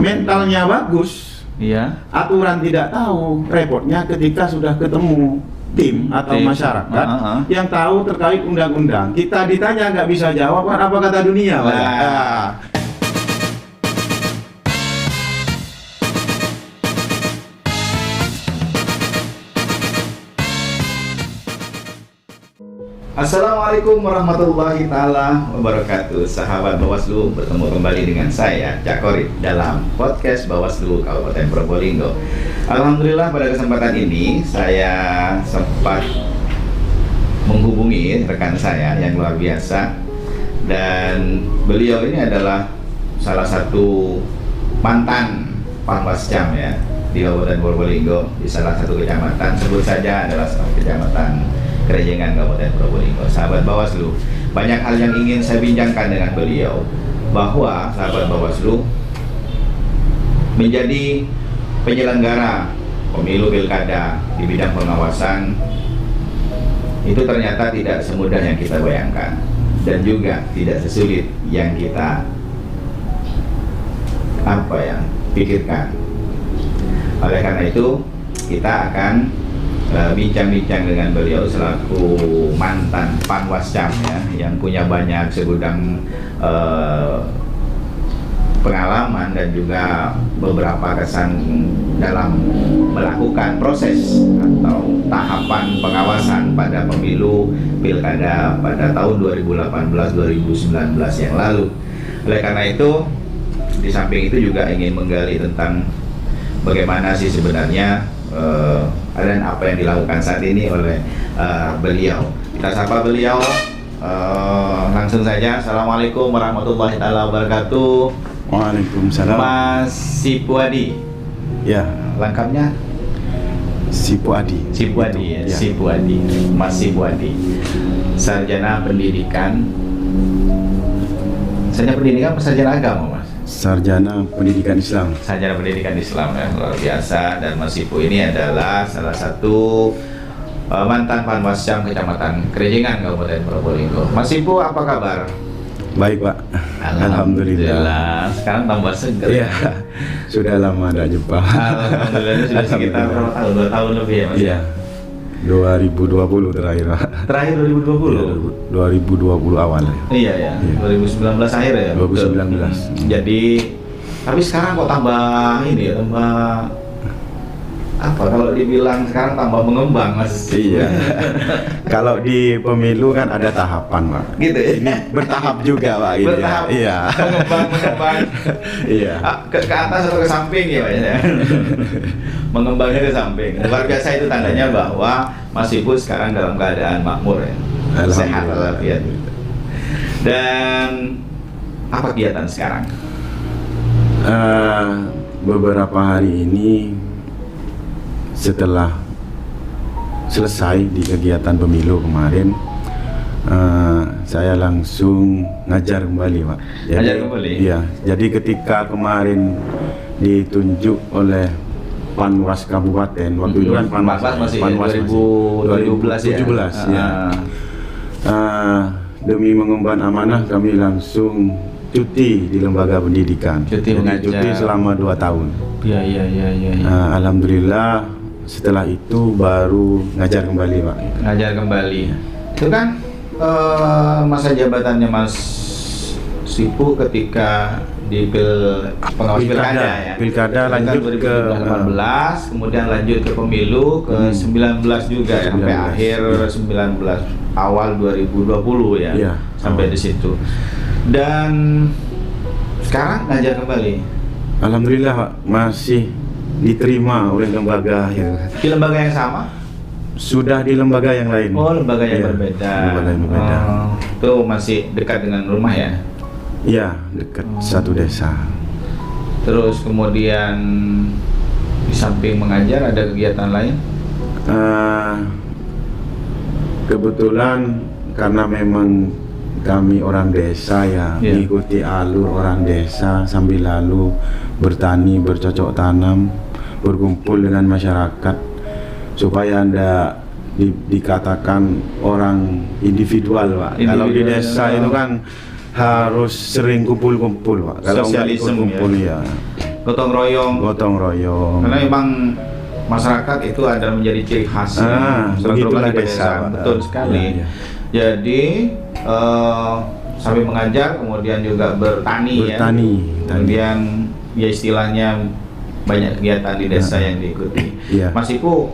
mentalnya bagus, Iya. aturan tidak tahu, repotnya ketika sudah ketemu tim atau masyarakat yang tahu terkait undang-undang. Kita ditanya nggak bisa jawab, kan apa kata dunia, Pak? Assalamualaikum warahmatullahi taala wabarakatuh. Sahabat Bawaslu, bertemu kembali dengan saya Cak Korit dalam podcast Bawaslu Kabupaten Probolinggo. Alhamdulillah pada kesempatan ini saya sempat menghubungi rekan saya yang luar biasa, dan beliau ini adalah salah satu mantan Panwascam ya di Kabupaten Probolinggo, di salah satu kecamatan, sebut saja adalah kecamatan Kerejengan, Kabupaten Probolinggo. Sahabat Bawaslu, banyak hal yang ingin saya bincangkan dengan beliau, bahwa sahabat Bawaslu menjadi penyelenggara pemilu pilkada di bidang pengawasan itu ternyata tidak semudah yang kita bayangkan, dan juga tidak sesulit yang kita pikirkan. Oleh karena itu kita akan bincang-bincang dengan beliau selaku mantan Panwascam ya, yang punya banyak segudang pengalaman dan juga beberapa kesan dalam melakukan proses atau tahapan pengawasan pada pemilu pilkada pada tahun 2018-2019 yang lalu. Oleh karena itu, di samping itu juga ingin menggali tentang bagaimana sih sebenarnya dan apa yang dilakukan saat ini oleh beliau. Kita sapa beliau langsung saja. Assalamualaikum warahmatullahi wabarakatuh. Waalaikumsalam. Mas Sipuadi. Ya, Lengkapnya? Sipuadi. Sipuadi ya, Ya. Sipuadi. Mas Sipuadi. Sarjana pendidikan. Sarjana pendidikan atau sarjana agama, Mas? Sarjana Pendidikan Islam. Sarjana Pendidikan Islam ya, luar biasa. Dan Mas Sipu ini adalah salah satu mantan Panwascam Kecamatan Kerejengan, Kabupaten Probolinggo. Mas Sipu, apa kabar? Baik, Pak. Alhamdulillah. Sekarang tambah seger. Iya. Sudah lama tidak jumpa. Alhamdulillah, ini sudah sekitar berapa tahun? 2 tahun lebih ya, Mas? Iya. 2020 terakhir, Pak. Terakhir 2020? Iya, 2020 awal ya. Iya ya, Iya. 2019 akhir ya? 2019. Jadi, tapi sekarang kok tambah ini ya, tambah apa, kalau dibilang sekarang tambah mengembang, Mas? Iya. Kalau di pemilu kan ada tahapan, Pak. Gitu ya? Ini bertahap juga, Pak. Ini ya. Bertahap. Iya. Mengembang. Iya. Ke atas atau ke samping ya, Pak ya? Mengembangnya ke samping. Luar biasa, itu tandanya bahwa Mas Ibu sekarang dalam keadaan makmur ya. Sehat walafiat. Dan apa kegiatan sekarang? Beberapa hari ini setelah selesai di kegiatan pemilu kemarin, saya langsung ngajar kembali, Pak. Ngajar kembali? Iya. Jadi ketika kemarin ditunjuk oleh Panwas Kabupaten, waktu itu kan Panwas masih ya, 2017 ya? 2017 ya. Demi mengemban amanah kami langsung cuti di lembaga pendidikan. Cuti mengajar. Cuti selama 2 tahun. Iya. Alhamdulillah setelah itu baru ngajar kembali, Pak. Ngajar kembali. Itu kan masa jabatannya Mas Sipu ketika di pengawas pilkada ya. Pilkada lanjut ke 2018, kemudian lanjut ke pemilu ke 19 juga ya, sampai 19. akhir 19 awal 2020 ya. Iya. Sampai di situ. Dan sekarang ngajar kembali. Alhamdulillah, Pak, masih diterima oleh lembaga ya. Di lembaga yang sama? Sudah di lembaga yang lain. Oh, lembaga yang Iya, berbeda. lembaga yang berbeda. Itu masih dekat dengan rumah ya? Iya, dekat satu desa. Terus kemudian di samping mengajar ada kegiatan lain? Kebetulan karena memang kami orang desa ya, mengikuti alur orang desa sambil lalu bertani, bercocok tanam, berkumpul dengan masyarakat supaya Anda dikatakan orang individual, Pak. Kalau di desa itu kan harus sering kumpul-kumpul, Pak. Kalau nggak Sosialisme kumpul ya. gotong royong. Karena memang masyarakat itu adalah menjadi ciri khas begitulah desa. Betul sekali. Ya. Jadi sambil mengajar, kemudian juga bertani. Kemudian ya istilahnya banyak kegiatan di desa yang diikuti. Mas Ipu,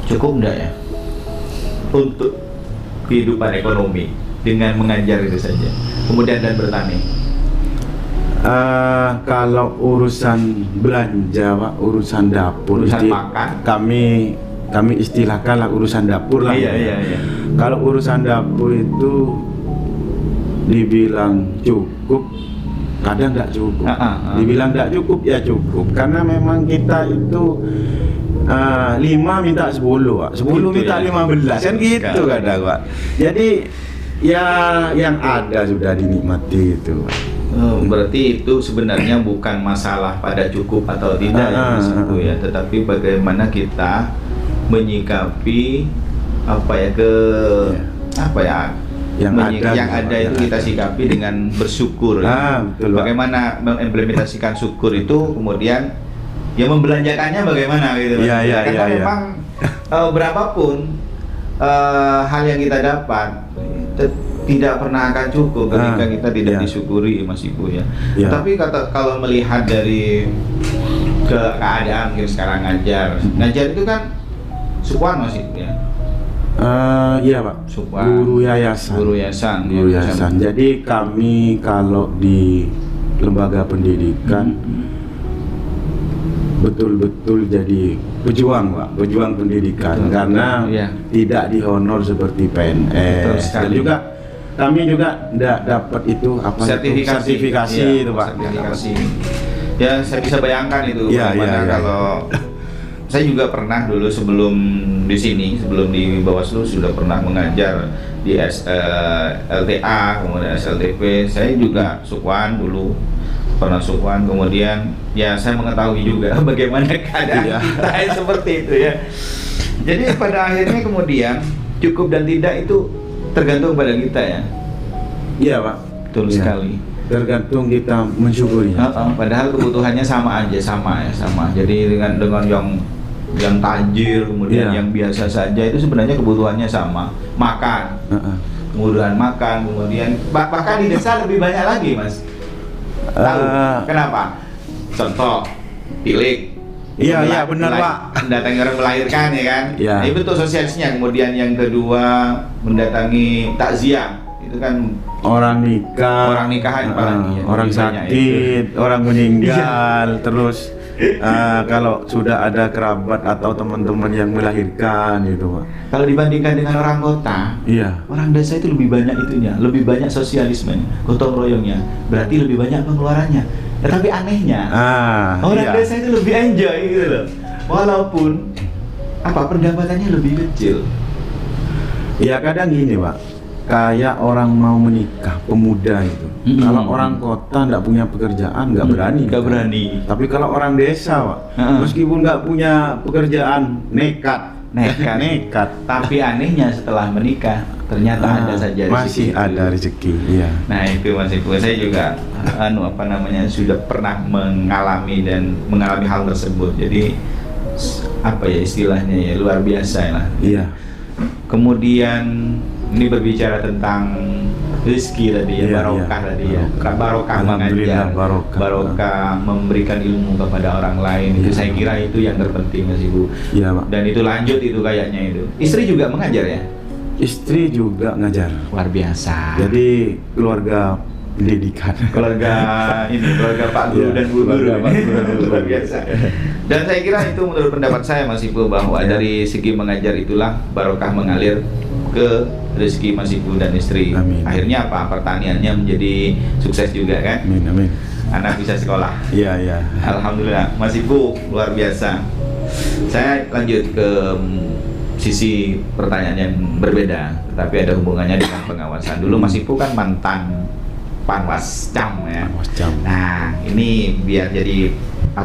cukup enggak ya untuk kehidupan ekonomi dengan mengajar itu saja, kemudian dan bertani? Kalau urusan belanja, Pak, urusan dapur, makan, kami istilahkanlah urusan dapur lah. Iya. Kalau urusan dapur itu dibilang cukup, kadang nggak cukup. Dibilang nggak cukup ya cukup, karena memang kita itu 5 minta 10, Pak. 10 minta 15 kan gitu kadang, Pak. Jadi ya yang ada sudah dinikmati itu, Pak. Berarti itu sebenarnya bukan masalah pada cukup atau tidak ya, tetapi bagaimana kita menyikapi yang ada itu kita sikapi dengan bersyukur. Betul, bagaimana mengimplementasikan syukur itu, kemudian ya membelanjakannya bagaimana gitu. Karena memang berapapun hal yang kita dapat tidak pernah akan cukup ketika kita tidak disyukuri, Mas Ibu ya. Tapi kalau melihat dari keadaan mungkin sekarang ngajar itu kan sukuan, Mas Ibu ya. Iya, Pak. Guru yayasan. Jadi kami kalau di lembaga pendidikan betul-betul jadi pejuang, Pak, pejuang pendidikan. Karena tidak dihonor seperti PNS. Dan juga kami juga tidak dapat itu sertifikasi itu, Pak. Ya, saya bisa bayangkan itu. Kalau saya juga pernah dulu sebelum di Bawaslu sudah pernah mengajar di LTA, kemudian SLTP. Saya juga sukuan dulu, pernah sukuan, kemudian ya saya mengetahui juga bagaimana keadaan kita seperti itu ya. Jadi pada akhirnya kemudian cukup dan tidak itu tergantung pada kita ya. Iya, Pak. Betul sekali. Tergantung kita mensyukuri. Padahal kebutuhannya sama. Jadi dengan yang tajir, kemudian yang biasa saja itu sebenarnya kebutuhannya sama. Makan, kemudian bahkan di desa lebih banyak lagi, Mas. Tahu kenapa? Contoh, tilik. Iya benar, Pak. Mendatangi orang melahirkan ya kan. Ini bentuk sosialisnya. Kemudian yang kedua mendatangi takziah. Itu kan orang nikahan apalagi orang sakit, orang meninggal, terus kalau sudah ada kerabat atau teman-teman yang melahirkan gitu, Pak. Kalau dibandingkan dengan orang kota, orang desa itu lebih banyak itunya, lebih banyak sosialismenya, gotong royongnya, berarti lebih banyak pengeluarannya. Tetapi anehnya, orang desa itu lebih enjoy gitu loh, walaupun pendapatannya lebih kecil. Ya kadang gini, Pak. Kayak orang mau menikah, pemuda itu. Kalau orang kota nggak punya pekerjaan, nggak berani. Tapi kalau orang desa, Pak, meskipun nggak punya pekerjaan, nekat. Tapi anehnya setelah menikah, ternyata ada saja rezeki. Masih ada rezeki, iya. Nah itu, Mas Ibu, saya juga sudah pernah mengalami hal tersebut. Jadi istilahnya ya luar biasa lah. Iya. Kemudian ini berbicara tentang rezeki tadi ya, barokah tadi ya. Barokah mengajar, barokah memberikan ilmu kepada orang lain. Itu saya kira itu yang terpenting, Mas Ibu. Iya, Pak. Dan itu lanjut itu kayaknya itu. Istri juga mengajar ya? Istri juga ngajar. Luar biasa. Jadi keluarga pendidikan. Keluarga Pak Guru dan Bu Guru. Luar biasa. Dan saya kira itu menurut pendapat saya, Mas Ibu, bahwa dari segi mengajar itulah barokah mengalir ke rezeki Mas Ibu dan istri. Amin. Akhirnya pertaniannya menjadi sukses juga kan? Amin. Anak bisa sekolah. Iya. Alhamdulillah. Mas Ibu luar biasa. Saya lanjut ke sisi pertanyaan yang berbeda, tetapi ada hubungannya dengan pengawasan. Dulu Mas Ibu kan mantan Panwascam ya. Nah, ini biar jadi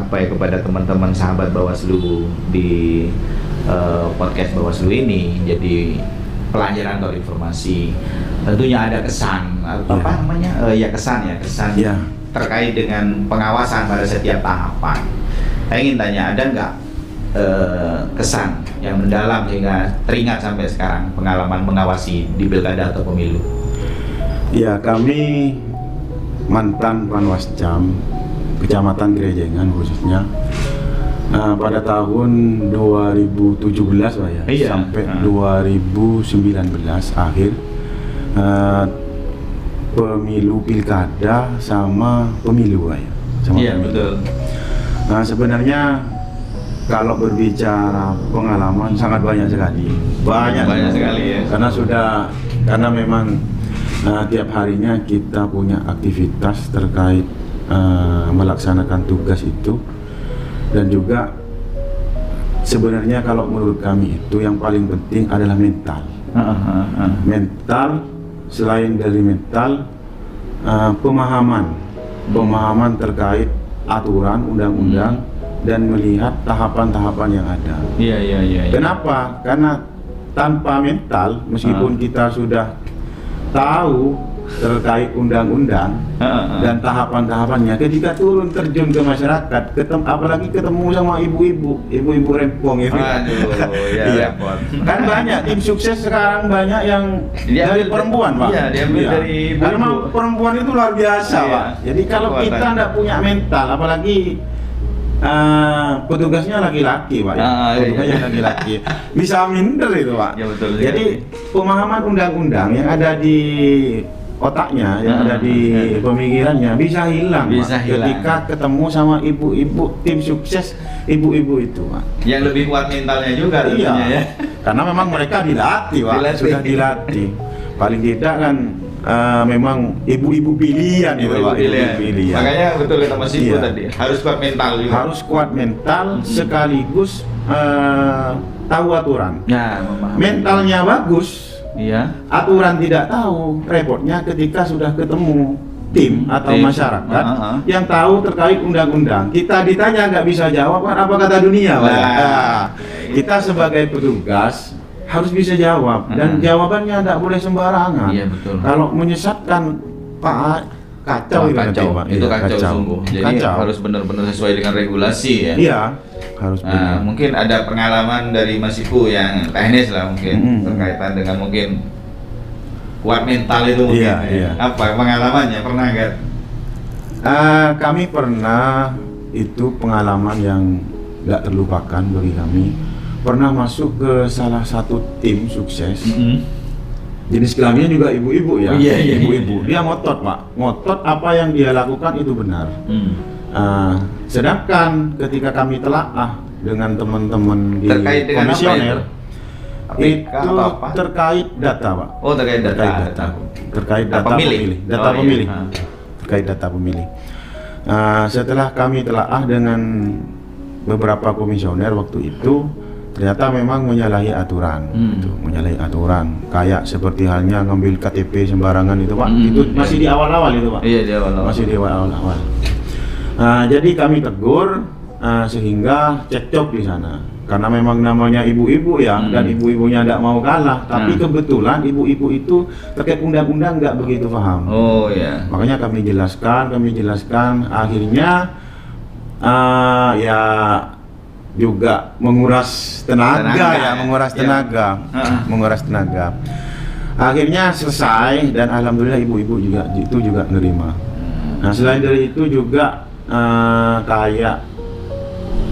kepada teman-teman sahabat Bawaslu di podcast Bawaslu ini jadi pelajaran atau informasi tentunya ada kesan atau apa namanya kesan Ya. terkait dengan pengawasan pada setiap tahapan. Saya ingin tanya, ada nggak kesan yang mendalam sehingga teringat sampai sekarang pengalaman mengawasi di pilkada atau pemilu? Ya, kami mantan Panwascam Kecamatan Gerejengan khususnya pada tahun 2017 Pak ya, Iya. sampai 2019 akhir pemilu pilkada sama pemilu Pak ya. Sama Iya, pemilu. betul. Nah, sebenarnya kalau berbicara pengalaman sangat banyak sekali. Banyak sekali ya. Karena memang tiap harinya kita punya aktivitas terkait melaksanakan tugas itu, dan juga sebenarnya kalau menurut kami itu yang paling penting adalah mental. Mental, selain dari mental, pemahaman terkait aturan undang-undang dan melihat tahapan-tahapan yang ada. Iya. Kenapa? Karena tanpa mental, meskipun kita sudah tahu terkait undang-undang dan tahapan-tahapannya, ketika turun terjun ke masyarakat, apalagi ketemu sama ibu-ibu rempong itu. Aduh, ya Iya. repot. Kan banyak tim sukses sekarang, banyak yang dari perempuan Pak. Iya, diambil dari ibu-ibu. Karena perempuan itu luar biasa Iya. Pak. Jadi kalau Kekuatan. kita tidak punya mental, apalagi petugasnya laki-laki Pak. Petugasnya laki-laki, bisa minder itu Pak. Ya, betul. Jadi pemahaman undang-undang yang ada di otaknya, yang ada di pemikirannya bisa hilang Bisa Pak, hilang. ketika ketemu sama ibu-ibu tim sukses ibu-ibu itu Pak. Yang lebih kuat mentalnya juga tentunya ya. Karena memang mereka dilatih Pak, sudah dilatih. Paling tidak kan memang ibu-ibu pilihan itu Pak, ibu-ibu pilihan. Makanya betul kata Mas Ibu Iya. tadi, harus kuat mental juga. Harus kuat mental sekaligus tahu aturan. Ya, memahami. Mentalnya bagus, Iya. aturan tidak tahu, repotnya ketika sudah ketemu tim atau Tim. masyarakat yang tahu terkait undang-undang. Kita ditanya nggak bisa jawab, kan apa kata dunia Pak? Nah, kita sebagai petugas harus bisa jawab, dan jawabannya tidak boleh sembarangan. Iya, betul. Kalau menyesatkan Pak, kacau itu nanti, Pak. Itu Iya, kacau sungguh. Jadi Kacau. harus benar-benar sesuai dengan regulasi ya. Iya, harus Nah, benar. mungkin ada pengalaman dari Mas Ibu yang teknis lah mungkin berkaitan dengan mungkin kuat mental itu mungkin. Iya, ya. iya. Apa pengalamannya, pernah nggak? Kami pernah, itu pengalaman yang nggak terlupakan bagi kami. Pernah masuk ke salah satu tim sukses. Jenis kelaminnya juga ibu-ibu ya. Oh, iya, iya, Ibu-ibu. Dia ngotot Pak, ngotot apa yang dia lakukan itu benar. Sedangkan ketika kami telaah dengan teman-teman di Terkait dengan komisioner, apa itu? itu atau apa? terkait data Pak. Oh, terkait data. Terkait data Pemilih. pemilih, data Oh, iya. pemilih, terkait data pemilih. Setelah kami telaah dengan beberapa komisioner waktu itu, ternyata memang menyalahi aturan, menyalahi aturan. Kayak seperti halnya ngambil KTP sembarangan itu Pak, itu masih di awal-awal itu Pak. Iya, di awal-awal. Masih di awal-awal. Jadi kami tegur, sehingga cekcok di sana. Karena memang namanya ibu-ibu ya, dan ibu-ibunya tidak mau kalah. Tapi kebetulan ibu-ibu itu terkait undang-undang nggak begitu paham. Oh ya. Makanya kami jelaskan. Akhirnya ya juga menguras tenaga, menguras tenaga. Akhirnya selesai, dan alhamdulillah ibu-ibu juga nerima. Nah, selain dari itu juga kayak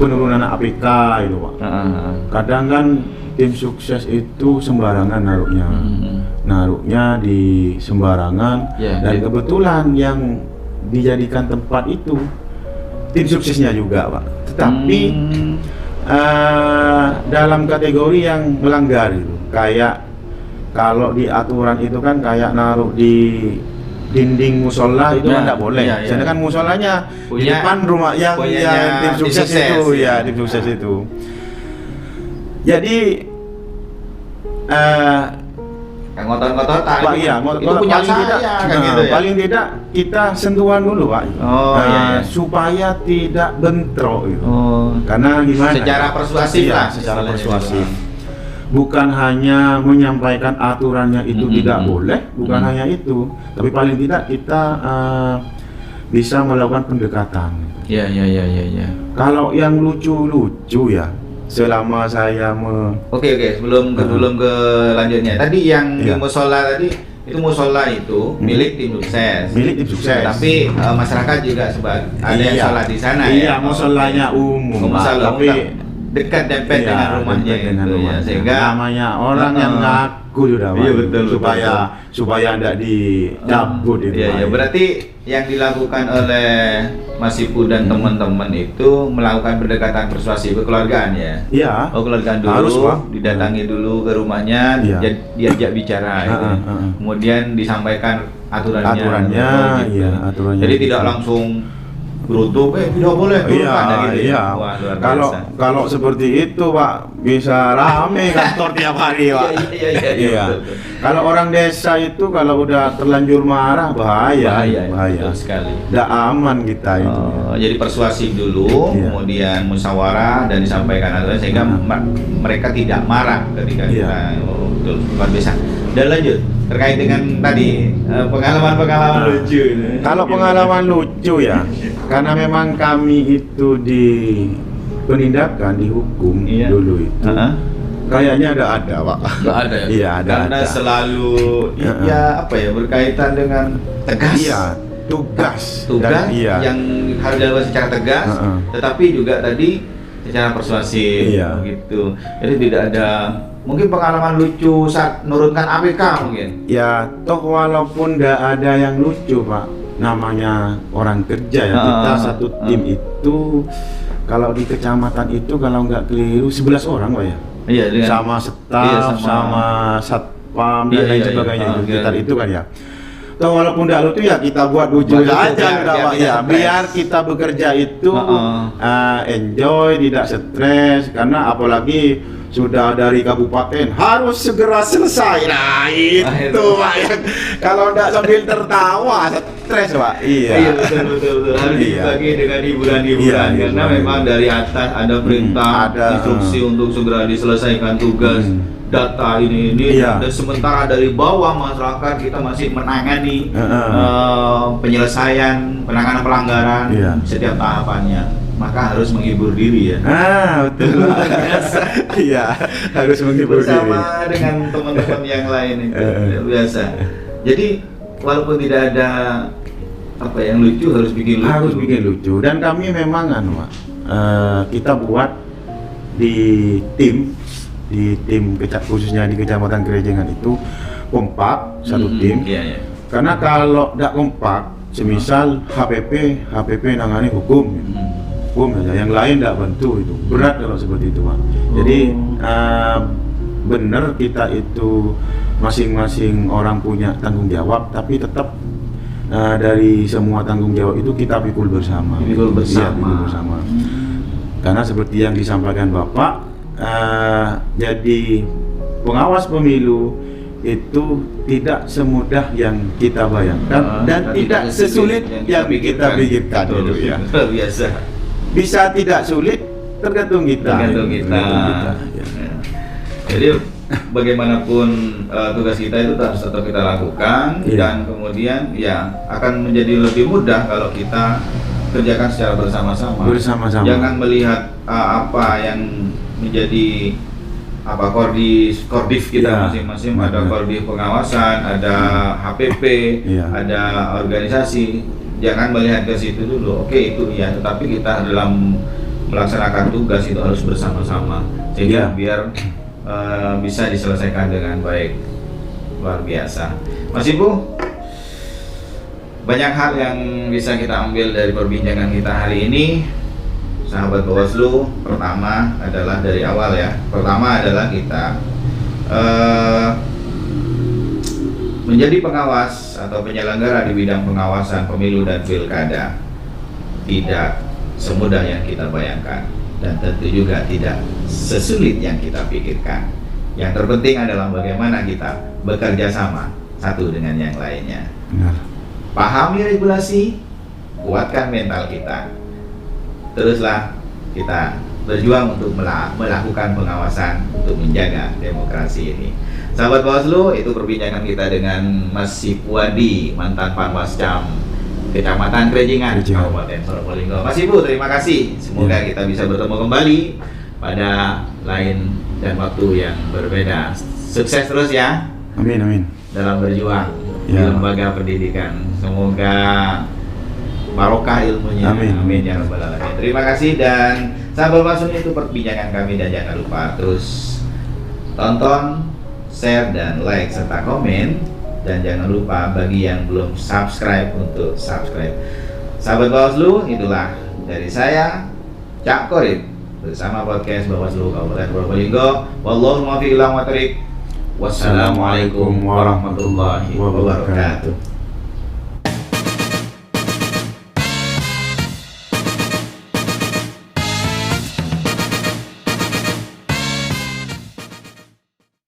penurunan APK itu Pak. Kadang kan tim sukses itu sembarangan naruhnya di sembarangan, dan kebetulan yang dijadikan tempat itu tim suksesnya juga Pak. Tetapi dalam kategori yang melanggar itu, kayak kalau di aturan itu kan kayak naruh di dinding musola itu kan tidak boleh. Sedangkan musolanya di depan rumah yang tim sukses itu, ya tim sukses itu. Jadi ngotot-ngototan. Pak, iya, itu punya saya kan gitu ya. Paling tidak kita sentuhan dulu Pak. Supaya tidak bentrok gitu. Karena gimana? Secara persuasif lah. Secara persuasif. bukan hanya menyampaikan aturannya itu tidak boleh, bukan hanya itu, tapi paling tidak kita bisa melakukan pendekatan. Ya. Kalau yang lucu-lucu ya, selama saya Oke, sebelum ke lanjutnya. Tadi yang di musola tadi itu musola itu milik tim sukses. Tapi masyarakat juga ada yang sholat di sana ya. Iya, musolanya umum, tapi dekat dempet dengan rumahnya itu ya, sehingga namanya orang yang ngaku sudah, supaya tidak dicabut itu. Iya, berarti yang dilakukan oleh Mas Ibu dan teman-teman itu melakukan pendekatan persuasif kekeluargaan ya. Iya. Kekeluargaan dulu, harus, didatangi dulu ke rumahnya, diajak bicara gitu. Kemudian disampaikan aturannya. Aturannya. Jadi tidak langsung berutuh, tidak boleh turunkan gitu. Iya. Kalau seperti itu Pak, bisa rame kantor tiap hari Pak. Iya. Kalau orang desa itu kalau udah terlanjur marah bahaya sekali. Tidak aman kita itu. Jadi persuasif dulu, kemudian musyawarah dan disampaikan aturan sehingga mereka tidak marah ketika kita luar biasa. Dan lanjut terkait dengan tadi pengalaman lucu. Kalau pengalaman lucu ya, karena memang kami itu di penindakan, dihukum dulu itu. Kayaknya ada Pak. Nggak ada ya? Iya, ada. Karena selalu berkaitan dengan tegas. Iya, tugas yang harus dilakukan secara tegas, tetapi juga tadi secara persuasif gitu. Jadi tidak ada mungkin pengalaman lucu saat menurunkan APK mungkin. Ya, toh walaupun tidak ada yang lucu Pak, namanya orang kerja ya. Kita satu tim itu kalau di kecamatan itu kalau nggak keliru 11 orang Pak ya. Iya, sama staf, sama satpam dan lain sebagainya itu sekitar itu kan ya. Toh walaupun tidak lucu ya kita buat lucu aja Pak ya, biar kita bekerja itu enjoy, tidak stres, karena apalagi sudah dari kabupaten harus segera selesai. Nah itu Pak ya. Kalau tidak sambil tertawa stres Pak. Iya betul. Harus dibagi dengan hiburan-hiburan karena memang dari atas ada perintah, instruksi untuk segera diselesaikan tugas data ini dan sementara dari bawah masyarakat kita masih menangani penyelesaian penanganan pelanggaran setiap tahapannya. Maka harus menghibur diri ya. Betul. Iya, harus menghibur diri. Bersama dengan teman-teman yang lain itu biasa. Jadi walaupun tidak ada yang lucu harus bikin lucu. Harus bikin lucu. Dan kami memang kita buat di tim khususnya di Kecamatan Kerejengan itu kompak satu tim. Karena kalau tidak kompak, semisal HPP nangani hukum saja, yang lain tidak bantu, itu berat kalau seperti itu Pak. Jadi benar kita itu masing-masing orang punya tanggung jawab, tapi tetap dari semua tanggung jawab itu kita pikul bersama. Pikul bersama. Karena seperti yang disampaikan Bapak, jadi pengawas pemilu itu tidak semudah yang kita bayangkan dan tidak sesulit yang kita pikirkan. Itu ya. Biasa. Bisa tidak sulit tergantung kita. Jadi bagaimanapun tugas kita itu harus tetap kita lakukan dan kemudian akan menjadi lebih mudah kalau kita kerjakan secara bersama-sama. Jangan melihat apa yang menjadi kordif kita masing-masing. Ada kordif pengawasan, ada HPP, ada organisasi. Jangan melihat ke situ dulu. Oke, itu tetapi kita dalam melaksanakan tugas itu harus bersama-sama sehingga biar bisa diselesaikan dengan baik. Luar biasa. Mas Ibu, banyak hal yang bisa kita ambil dari perbincangan kita hari ini. Sahabat Bawaslu, pertama adalah dari awal kita menjadi pengawas atau penyelenggara di bidang pengawasan pemilu dan pilkada tidak semudah yang kita bayangkan dan tentu juga tidak sesulit yang kita pikirkan. Yang terpenting adalah bagaimana kita bekerja sama satu dengan yang lainnya. Pahami regulasi, kuatkan mental kita. Teruslah kita berjuang untuk melakukan pengawasan untuk menjaga demokrasi ini. Sahabat Bawaslu, itu perbincangan kita dengan Mas Sipwadi, mantan Panwascam Kecamatan Krejingan, Kabupaten Probolinggo. Mas Ibu, terima kasih. Semoga kita bisa bertemu kembali pada lain dan waktu yang berbeda. Sukses terus ya. Amin, amin. Dalam berjuang di lembaga pendidikan. Semoga barokah ilmunya. Amin. Amin ya rabbal alamin. Terima kasih, dan sahabat Bawaslu, itu perbincangan kami, dan jangan lupa terus tonton, share, dan like serta komen, dan jangan lupa bagi yang belum subscribe untuk subscribe. Sahabat Bawaslu, itulah dari saya, Cak Korib, bersama podcast Bawaslu Kabupaten Probolinggo. Wallahu muwaffiq ila aqwamit thoriq. Wassalamualaikum warahmatullahi wabarakatuh.